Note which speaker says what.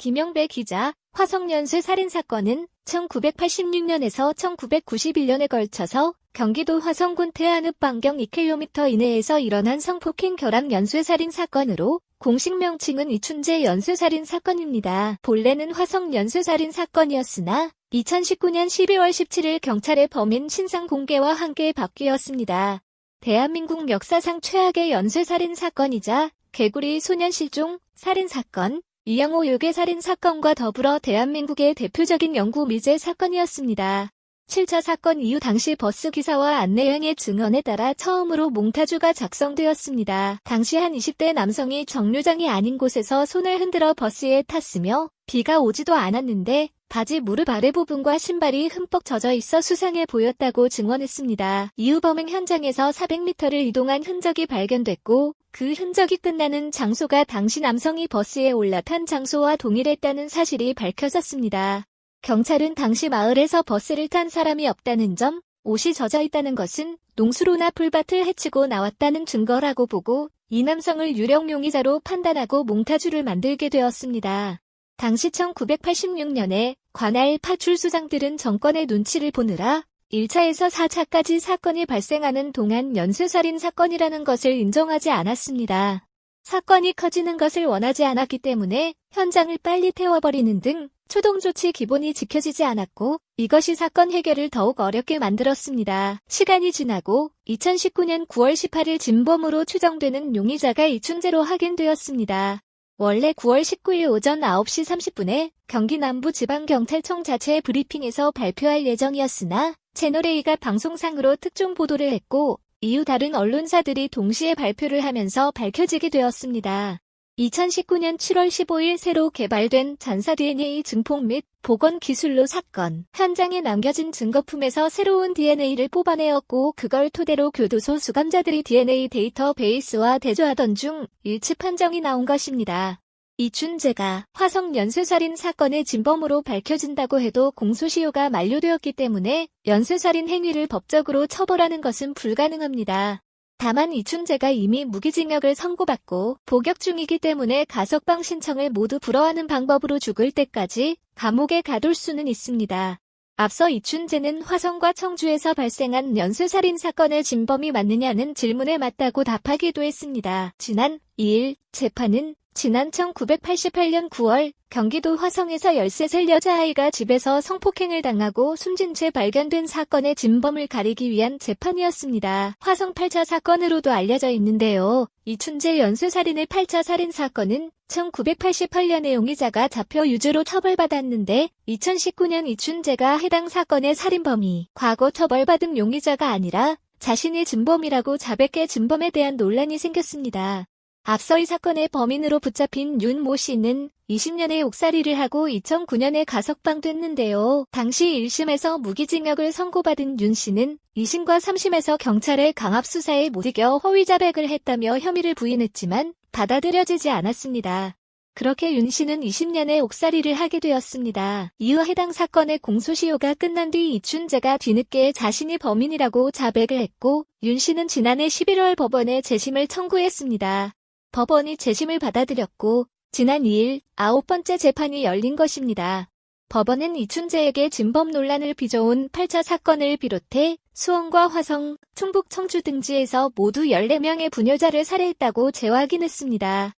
Speaker 1: 김영배 기자, 화성연쇄 살인사건은 1986년에서 1991년에 걸쳐서 경기도 화성군 태안읍 반경 2km 이내에서 일어난 성폭행 결합 연쇄살인 사건으로 공식 명칭은 이춘재 연쇄살인 사건입니다. 본래는 화성 연쇄살인 사건이었으나 2019년 12월 17일 경찰의 범인 신상 공개와 함께 바뀌었습니다. 대한민국 역사상 최악의 연쇄살인 사건이자 개구리 소년 실종 살인사건, 이영호 유괴살인 사건과 더불어 대한민국의 대표적인 영구 미제 사건이었습니다. 7차 사건 이후 당시 버스 기사와 안내양의 증언에 따라 처음으로 몽타주가 작성되었습니다. 당시 한 20대 남성이 정류장이 아닌 곳에서 손을 흔들어 버스에 탔으며 비가 오지도 않았는데 바지 무릎 아래 부분과 신발이 흠뻑 젖어 있어 수상해 보였다고 증언했습니다. 이후 범행 현장에서 400m를 이동한 흔적이 발견됐고 그 흔적이 끝나는 장소가 당시 남성이 버스에 올라탄 장소와 동일했다는 사실이 밝혀졌습니다. 경찰은 당시 마을에서 버스를 탄 사람이 없다는 점, 옷이 젖어 있다는 것은 농수로나 풀밭을 헤치고 나왔다는 증거라고 보고 이 남성을 유력 용의자로 판단하고 몽타주를 만들게 되었습니다. 당시 1986년에 관할 파출소장들은 정권의 눈치를 보느라 1차에서 4차까지 사건이 발생하는 동안 연쇄살인 사건이라는 것을 인정하지 않았습니다. 사건이 커지는 것을 원하지 않았기 때문에 현장을 빨리 태워버리는 등 초동조치 기본이 지켜지지 않았고 이것이 사건 해결을 더욱 어렵게 만들었습니다. 시간이 지나고 2019년 9월 18일 진범으로 추정되는 용의자가 이춘재로 확인되었습니다. 원래 9월 19일 오전 9시 30분에 경기 남부지방경찰청 자체 브리핑에서 발표할 예정이었으나 채널A가 방송상으로 특종 보도를 했고 이후 다른 언론사들이 동시에 발표를 하면서 밝혀지게 되었습니다. 2019년 7월 15일 새로 개발된 전사 DNA 증폭 및 복원 기술로 사건, 현장에 남겨진 증거품에서 새로운 DNA를 뽑아내었고 그걸 토대로 교도소 수감자들이 DNA 데이터베이스와 대조하던 중 일치 판정이 나온 것입니다. 이춘재가 화성 연쇄살인 사건의 진범으로 밝혀진다고 해도 공소시효가 만료되었기 때문에 연쇄살인 행위를 법적으로 처벌하는 것은 불가능합니다. 다만 이춘재가 이미 무기징역을 선고받고 복역 중이기 때문에 가석방 신청을 모두 불허하는 방법으로 죽을 때까지 감옥에 가둘 수는 있습니다. 앞서 이춘재는 화성과 청주에서 발생한 연쇄살인 사건의 진범이 맞느냐는 질문에 맞다고 답하기도 했습니다. 지난 2일 재판은 지난 1988년 9월 경기도 화성에서 13살 여자아이가 집에서 성폭행을 당하고 숨진 채 발견된 사건의 진범을 가리기 위한 재판이었습니다. 화성 8차 사건으로도 알려져 있는데요. 이춘재 연쇄살인의 8차 살인 사건은 1988년에 용의자가 잡혀 유죄로 처벌받았는데 2019년 이춘재가 해당 사건의 살인범이 과거 처벌받은 용의자가 아니라 자신이 진범이라고 자백해 진범에 대한 논란이 생겼습니다. 앞서 이 사건의 범인으로 붙잡힌 윤 모 씨는 20년의 옥살이를 하고 2009년에 가석방됐는데요. 당시 1심에서 무기징역을 선고받은 윤 씨는 2심과 3심에서 경찰의 강압수사에 못 이겨 허위 자백을 했다며 혐의를 부인했지만 받아들여지지 않았습니다. 그렇게 윤 씨는 20년의 옥살이를 하게 되었습니다. 이후 해당 사건의 공소시효가 끝난 뒤 이춘재가 뒤늦게 자신이 범인이라고 자백을 했고 윤 씨는 지난해 11월 법원에 재심을 청구했습니다. 법원이 재심을 받아들였고 지난 2일 9번째 재판이 열린 것입니다. 법원은 이춘재에게 진범 논란을 빚어온 8차 사건을 비롯해 수원과 화성, 충북 청주 등지에서 모두 14명의 부녀자를 살해했다고 재확인했습니다.